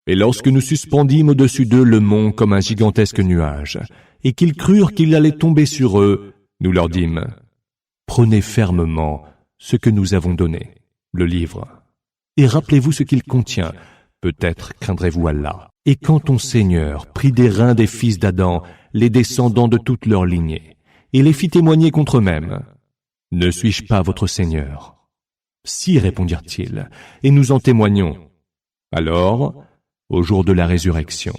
Et lorsque nous suspendîmes au-dessus d'eux le mont comme un gigantesque nuage, et qu'ils crurent qu'il allait tomber sur eux, nous leur dîmes, « Prenez fermement ce que nous avons donné, le livre, et rappelez-vous ce qu'il contient, peut-être craindrez-vous Allah. » Et quand ton Seigneur prit des reins des fils d'Adam, les descendants de toute leur lignée, et les fit témoigner contre eux-mêmes, « Ne suis-je pas votre Seigneur ?» Si, répondirent-ils, et nous en témoignons. Alors, au jour de la résurrection,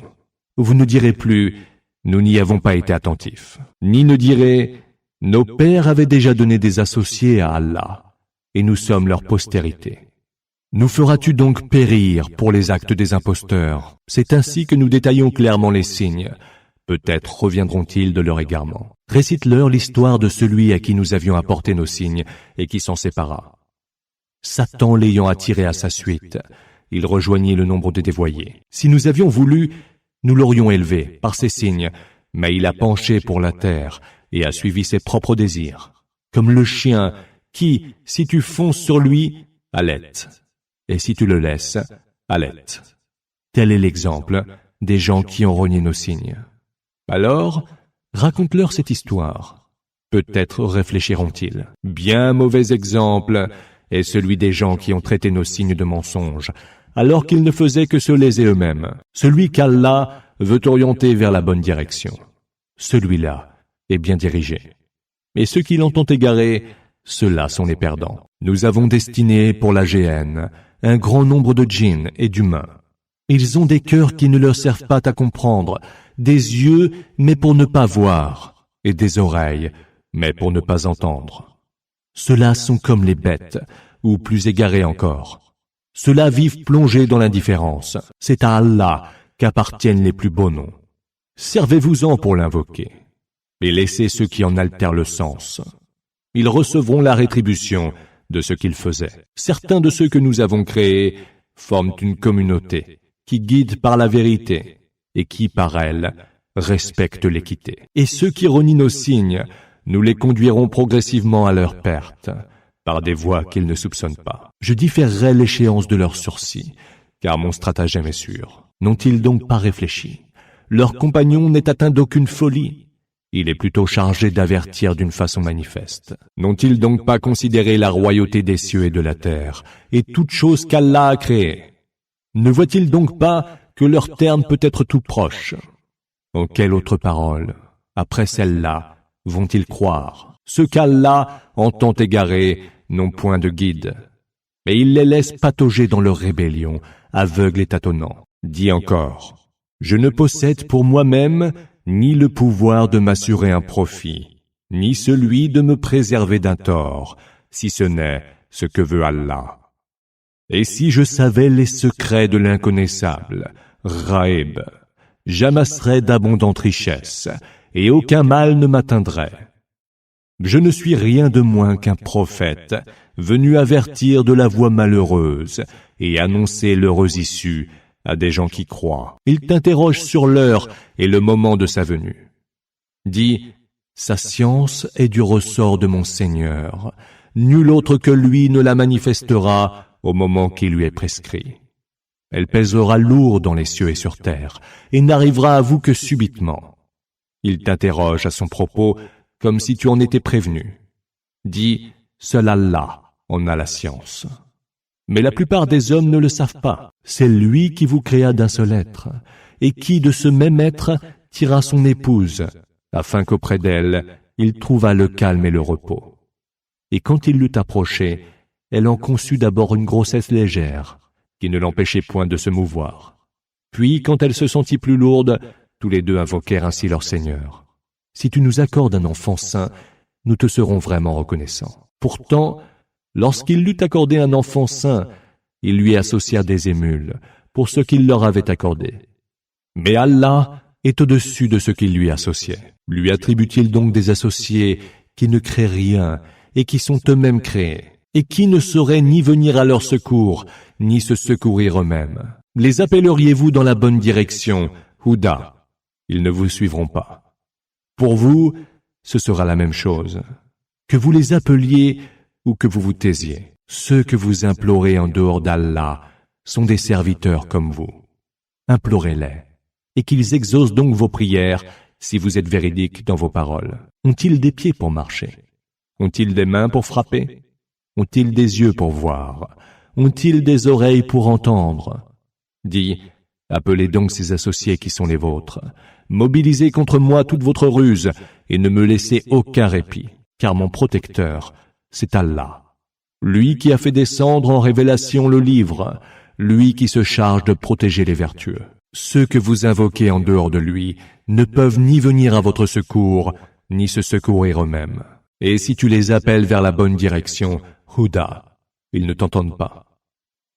vous ne direz plus « Nous n'y avons pas été attentifs », ni ne direz « Nos pères avaient déjà donné des associés à Allah, et nous sommes leur postérité. » Nous feras-tu donc périr pour les actes des imposteurs? C'est ainsi que nous détaillons clairement les signes. Peut-être reviendront-ils de leur égarement. Récite-leur l'histoire de celui à qui nous avions apporté nos signes et qui s'en sépara. Satan l'ayant attiré à sa suite, il rejoignit le nombre des dévoyés. Si nous avions voulu, nous l'aurions élevé par ses signes, mais il a penché pour la terre et a suivi ses propres désirs. Comme le chien qui, si tu fonces sur lui, halète. Et si tu le laisses, halète. Tel est l'exemple des gens qui ont renié nos signes. Alors, raconte-leur cette histoire. Peut-être réfléchiront-ils. Bien mauvais exemple est celui des gens qui ont traité nos signes de mensonges, alors qu'ils ne faisaient que se léser eux-mêmes. Celui qu'Allah veut orienter vers la bonne direction. Celui-là est bien dirigé. Et ceux qui l'entendent égarer, ceux-là sont les perdants. Nous avons destiné pour la géhenne un grand nombre de djinns et d'humains. Ils ont des cœurs qui ne leur servent pas à comprendre, des yeux, mais pour ne pas voir, et des oreilles, mais pour ne pas entendre. Ceux-là sont comme les bêtes, ou plus égarés encore. Ceux-là vivent plongés dans l'indifférence. C'est à Allah qu'appartiennent les plus beaux noms. Servez-vous-en pour l'invoquer, et laissez ceux qui en altèrent le sens. Ils recevront la rétribution de ce qu'ils faisaient. Certains de ceux que nous avons créés forment une communauté qui guide par la vérité et qui, par elle, respecte l'équité. Et ceux qui renient nos signes, nous les conduirons progressivement à leur perte, par des voies qu'ils ne soupçonnent pas. Je différerai l'échéance de leurs sursis, car mon stratagème est sûr. N'ont-ils donc pas réfléchi? Leur compagnon n'est atteint d'aucune folie. Il est plutôt chargé d'avertir d'une façon manifeste. N'ont-ils donc pas considéré la royauté des cieux et de la terre, et toute chose qu'Allah a créée? Ne voient-ils donc pas que leur terme peut être tout proche? En quelle autre parole, après celle-là, vont-ils croire? Ceux qu'Allah entend égarer n'ont point de guide, mais il les laisse patauger dans leur rébellion, aveugles et tâtonnants. Dis encore, je ne possède pour moi-même ni le pouvoir de m'assurer un profit, ni celui de me préserver d'un tort, si ce n'est ce que veut Allah. Et si je savais les secrets de l'inconnaissable, Ghaib, j'amasserais d'abondantes richesses, et aucun mal ne m'atteindrait. Je ne suis rien de moins qu'un prophète, venu avertir de la voie malheureuse, et annoncer l'heureuse issue à des gens qui croient. Il t'interroge sur l'heure et le moment de sa venue. Dis, sa science est du ressort de mon Seigneur. Nul autre que lui ne la manifestera au moment qui lui est prescrit. Elle pèsera lourd dans les cieux et sur terre, et n'arrivera à vous que subitement. Il t'interroge à son propos comme si tu en étais prévenu. Dis, seul Allah en a la science. Mais la plupart des hommes ne le savent pas. C'est lui qui vous créa d'un seul être, et qui de ce même être tira son épouse, afin qu'auprès d'elle, il trouvât le calme et le repos. Et quand il l'eut approchée, elle en conçut d'abord une grossesse légère, qui ne l'empêchait point de se mouvoir. Puis, quand elle se sentit plus lourde, tous les deux invoquèrent ainsi leur Seigneur. Si tu nous accordes un enfant saint, nous te serons vraiment reconnaissants. Pourtant, lorsqu'il l'eut accordé un enfant saint, il lui associa des émules pour ce qu'il leur avait accordé. Mais Allah est au-dessus de ce qu'il lui associait. Lui attribue-t-il donc des associés qui ne créent rien et qui sont eux-mêmes créés, et qui ne sauraient ni venir à leur secours, ni se secourir eux-mêmes? Les appelleriez-vous dans la bonne direction, Houda? Ils ne vous suivront pas. Pour vous, ce sera la même chose. Que vous les appeliez ou que vous vous taisiez, ceux que vous implorez en dehors d'Allah sont des serviteurs comme vous. implorez-les, et qu'ils exaucent donc vos prières si vous êtes véridiques dans vos paroles. Ont-ils des pieds pour marcher? Ont-ils des mains pour frapper? Ont-ils des yeux pour voir? Ont-ils des oreilles pour entendre? Dis, appelez donc ces associés qui sont les vôtres. Mobilisez contre moi toute votre ruse et ne me laissez aucun répit, car mon protecteur, c'est Allah. Lui qui a fait descendre en révélation le livre, lui qui se charge de protéger les vertueux. Ceux que vous invoquez en dehors de lui ne peuvent ni venir à votre secours, ni se secourir eux-mêmes. Et si tu les appelles vers la bonne direction, Huda, ils ne t'entendent pas.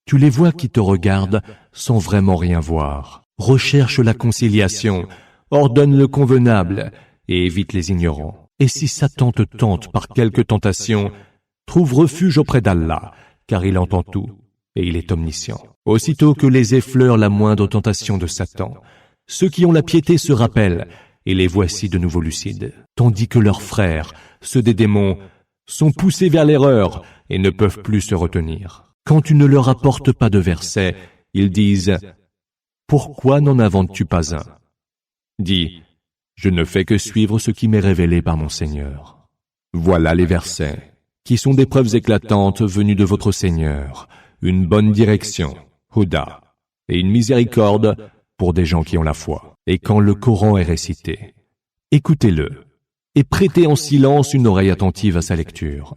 Tu les vois qui te regardent sans vraiment rien voir. Recherche la conciliation, ordonne le convenable et évite les ignorants. Et si Satan te tente par quelque tentation, trouve refuge auprès d'Allah, car il entend tout et il est omniscient. Aussitôt que les effleure la moindre tentation de Satan, ceux qui ont la piété se rappellent, et les voici de nouveau lucides, tandis que leurs frères, ceux des démons, sont poussés vers l'erreur et ne peuvent plus se retenir. Quand tu ne leur apportes pas de versets, ils disent « Pourquoi n'en inventes-tu pas un ?» Dis « Je ne fais que suivre ce qui m'est révélé par mon Seigneur. » Voilà les versets, qui sont des preuves éclatantes venues de votre Seigneur, une bonne direction, Huda, et une miséricorde pour des gens qui ont la foi. Et quand le Coran est récité, écoutez-le, et prêtez en silence une oreille attentive à sa lecture.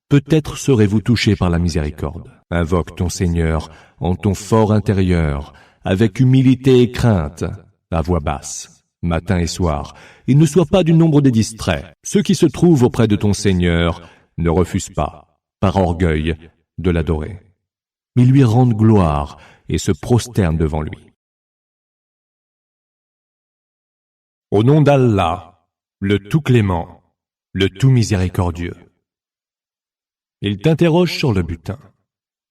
Peut-être serez-vous touché par la miséricorde. Invoque ton Seigneur en ton fort intérieur, avec humilité et crainte, à voix basse, matin et soir, et ne sois pas du nombre des distraits. Ceux qui se trouvent auprès de ton Seigneur ne refusent pas, par orgueil, de l'adorer. Ils lui rendent gloire et se prosternent devant lui. Au nom d'Allah, le tout clément, le tout miséricordieux. Il t'interroge sur le butin.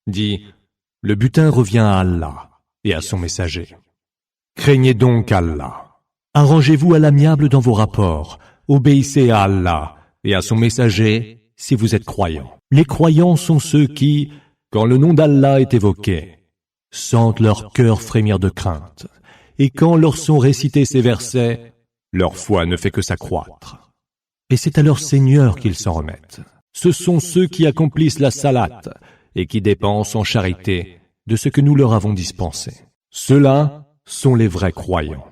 Dis, le butin revient à Allah et à son messager. Craignez donc Allah. Arrangez-vous à l'amiable dans vos rapports. Obéissez à Allah et à son messager si vous êtes croyants. Les croyants sont ceux qui, quand le nom d'Allah est évoqué, sentent leur cœur frémir de crainte, et quand leur sont récités ces versets, leur foi ne fait que s'accroître. Et c'est à leur Seigneur qu'ils s'en remettent. Ce sont ceux qui accomplissent la salate et qui dépensent en charité de ce que nous leur avons dispensé. Ceux-là sont les vrais croyants.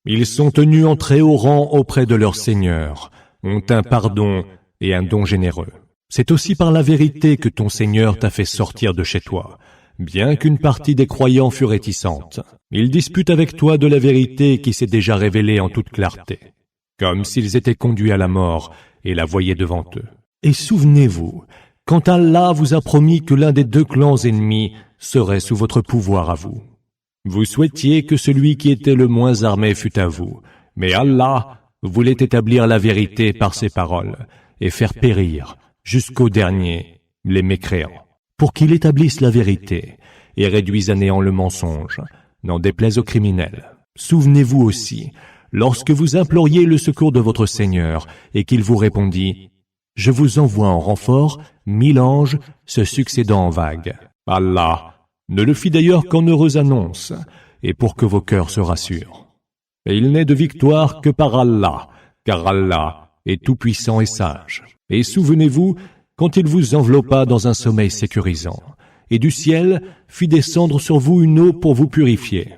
Ils sont tenus en très haut rang auprès de leur Seigneur, ont un pardon et un don généreux. C'est aussi par la vérité que ton Seigneur t'a fait sortir de chez toi, bien qu'une partie des croyants fût réticente. Ils disputent avec toi de la vérité qui s'est déjà révélée en toute clarté, comme s'ils étaient conduits à la mort et la voyaient devant eux. Et souvenez-vous, quand Allah vous a promis que l'un des deux clans ennemis serait sous votre pouvoir à vous. Vous souhaitiez que celui qui était le moins armé fût à vous, mais Allah voulait établir la vérité par ses paroles et faire périr, jusqu'au dernier, les mécréants, pour qu'il établisse la vérité et réduise à néant le mensonge, n'en déplaise aux criminels. Souvenez-vous aussi, lorsque vous imploriez le secours de votre Seigneur et qu'il vous répondit « Je vous envoie en renfort 1000 anges se succédant en vagues. » Allah ne le fit d'ailleurs qu'en heureuse annonce et pour que vos cœurs se rassurent. Et il n'est de victoire que par Allah, car Allah est tout-puissant et sage. Et souvenez-vous quand il vous enveloppa dans un sommeil sécurisant, et du ciel fit descendre sur vous une eau pour vous purifier.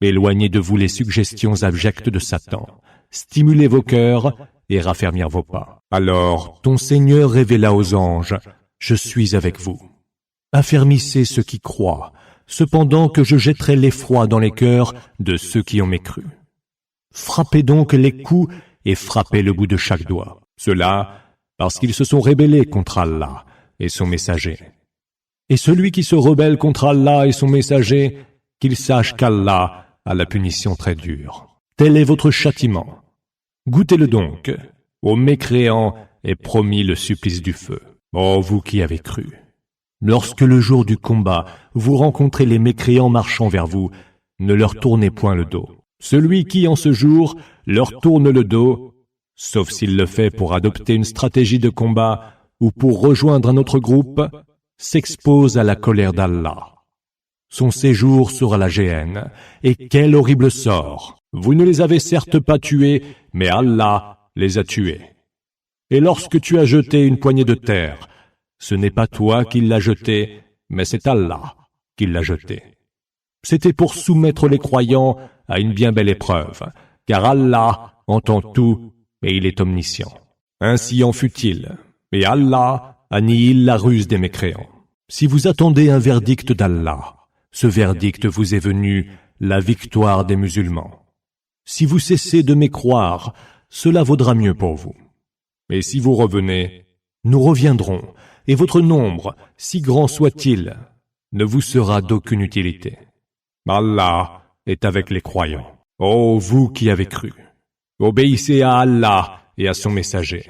Éloignez de vous les suggestions abjectes de Satan, stimulez vos cœurs et raffermir vos pas. Alors ton Seigneur révéla aux anges, « Je suis avec vous. Affermissez ceux qui croient, cependant que je jetterai l'effroi dans les cœurs de ceux qui ont mécru. Frappez donc les coups et frappez le bout de chaque doigt. Cela parce qu'ils se sont rébellés contre Allah et son messager. Et celui qui se rebelle contre Allah et son messager, qu'il sache qu'Allah a la punition très dure. Tel est votre châtiment. Goûtez-le donc. Aux mécréants est promis le supplice du feu. Ô vous qui avez cru. Lorsque le jour du combat, vous rencontrez les mécréants marchant vers vous, ne leur tournez point le dos. Celui qui, en ce jour, leur tourne le dos, sauf s'il le fait pour adopter une stratégie de combat ou pour rejoindre un autre groupe, s'expose à la colère d'Allah. Son séjour sera la géhenne, et quel horrible sort! Vous ne les avez certes pas tués, mais Allah les a tués. Et lorsque tu as jeté une poignée de terre, ce n'est pas toi qui l'as jetée, mais c'est Allah qui l'a jetée. C'était pour soumettre les croyants à une bien belle épreuve, car Allah entend tout et il est omniscient. Ainsi en fut-il, et Allah annihile la ruse des mécréants. Si vous attendez un verdict d'Allah, ce verdict vous est venu, la victoire des musulmans. Si vous cessez de mécroire, cela vaudra mieux pour vous. Et si vous revenez, nous reviendrons, et votre nombre, si grand soit-il, ne vous sera d'aucune utilité. Allah est avec les croyants. Ô vous qui avez cru, obéissez à Allah et à son messager.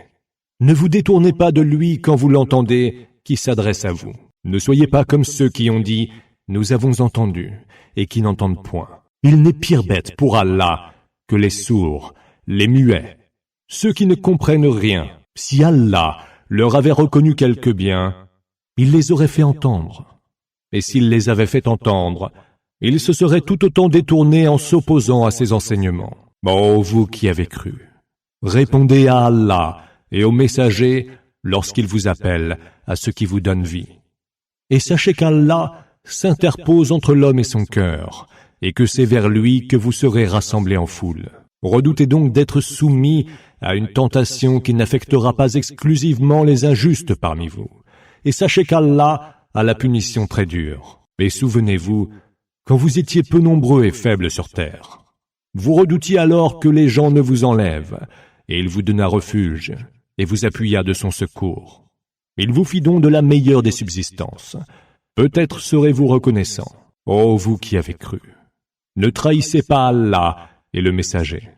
Ne vous détournez pas de lui quand vous l'entendez qui s'adresse à vous. Ne soyez pas comme ceux qui ont dit « Nous avons entendu » et qui n'entendent point. Il n'est pire bête pour Allah que les sourds, les muets, ceux qui ne comprennent rien. Si Allah leur avait reconnu quelque bien, il les aurait fait entendre. Et s'il les avait fait entendre, ils se seraient tout autant détournés en s'opposant à ses enseignements. Ô vous qui avez cru, répondez à Allah et au messager lorsqu'il vous appelle à ce qui vous donne vie. Et sachez qu'Allah s'interpose entre l'homme et son cœur, et que c'est vers lui que vous serez rassemblés en foule. Redoutez donc d'être soumis à une tentation qui n'affectera pas exclusivement les injustes parmi vous. Et sachez qu'Allah a la punition très dure. Et souvenez-vous, quand vous étiez peu nombreux et faibles sur terre, vous redoutiez alors que les gens ne vous enlèvent, et il vous donna refuge, et vous appuya de son secours. Il vous fit don de la meilleure des subsistances. Peut-être serez-vous reconnaissants, ô vous qui avez cru. Ne trahissez pas Allah et le messager.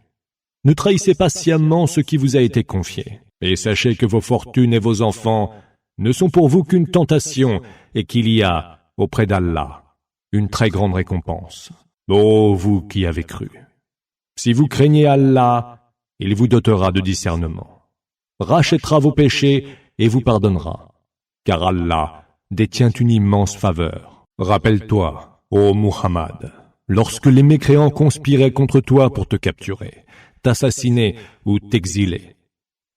Ne trahissez pas sciemment ce qui vous a été confié. Et sachez que vos fortunes et vos enfants ne sont pour vous qu'une tentation et qu'il y a, auprès d'Allah, une très grande récompense. Ô vous qui avez cru. Si vous craignez Allah, il vous dotera de discernement, rachètera vos péchés et vous pardonnera, car Allah détient une immense faveur. Rappelle-toi, ô Muhammad, lorsque les mécréants conspiraient contre toi pour te capturer, t'assassiner ou t'exiler.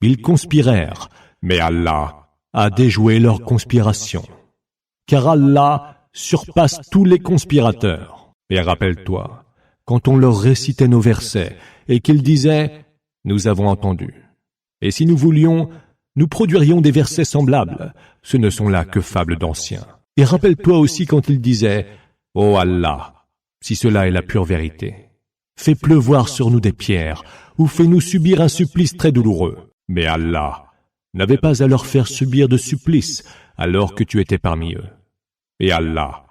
Ils conspirèrent, mais Allah a déjoué leur conspiration, car Allah surpasse tous les conspirateurs. Et rappelle-toi, quand on leur récitait nos versets et qu'ils disaient « Nous avons entendu ». Et si nous voulions, nous produirions des versets semblables. Ce ne sont là que fables d'anciens. Et rappelle-toi aussi quand ils disaient « Ô Allah, si cela est la pure vérité, fais pleuvoir sur nous des pierres ou fais-nous subir un supplice très douloureux. » Mais Allah n'avait pas à leur faire subir de supplice alors que tu étais parmi eux. Et Allah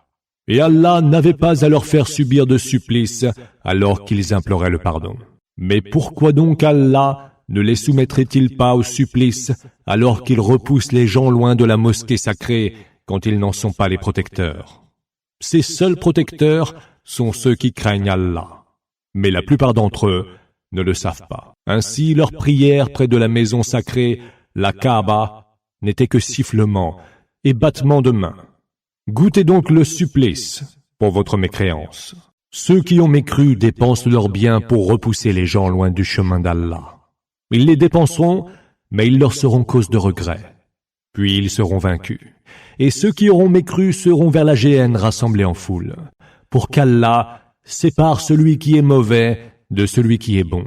n'avait pas à leur faire subir de supplice alors qu'ils imploraient le pardon. Mais pourquoi donc Allah ne les soumettrait-il pas au supplice alors qu'ils repoussent les gens loin de la mosquée sacrée quand ils n'en sont pas les protecteurs? Ces seuls protecteurs sont ceux qui craignent Allah. Mais la plupart d'entre eux ne le savent pas. Ainsi, leur prière près de la maison sacrée, la Kaaba, n'était que sifflement et battement de mains. Goûtez donc le supplice pour votre mécréance. Ceux qui ont mécru dépensent leurs biens pour repousser les gens loin du chemin d'Allah. Ils les dépenseront, mais ils leur seront cause de regret. Puis ils seront vaincus. Et ceux qui auront mécru seront vers la géhenne rassemblés en foule, pour qu'Allah sépare celui qui est mauvais de celui qui est bon,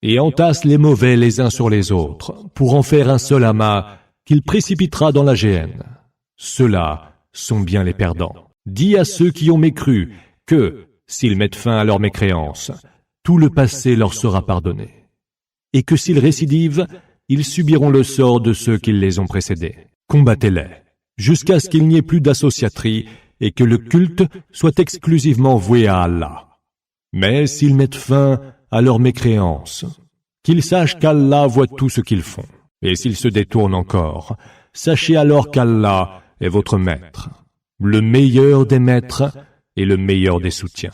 et entasse les mauvais les uns sur les autres, pour en faire un seul amas qu'il précipitera dans la géhenne. Ceux-là sont bien les perdants. Dis à ceux qui ont mécru que, s'ils mettent fin à leur mécréance, tout le passé leur sera pardonné, et que s'ils récidivent, ils subiront le sort de ceux qui les ont précédés. Combattez-les, jusqu'à ce qu'il n'y ait plus d'associaterie et que le culte soit exclusivement voué à Allah. Mais s'ils mettent fin à leur mécréance, qu'ils sachent qu'Allah voit tout ce qu'ils font. Et s'ils se détournent encore, sachez alors qu'Allah est votre maître, le meilleur des maîtres et le meilleur des soutiens.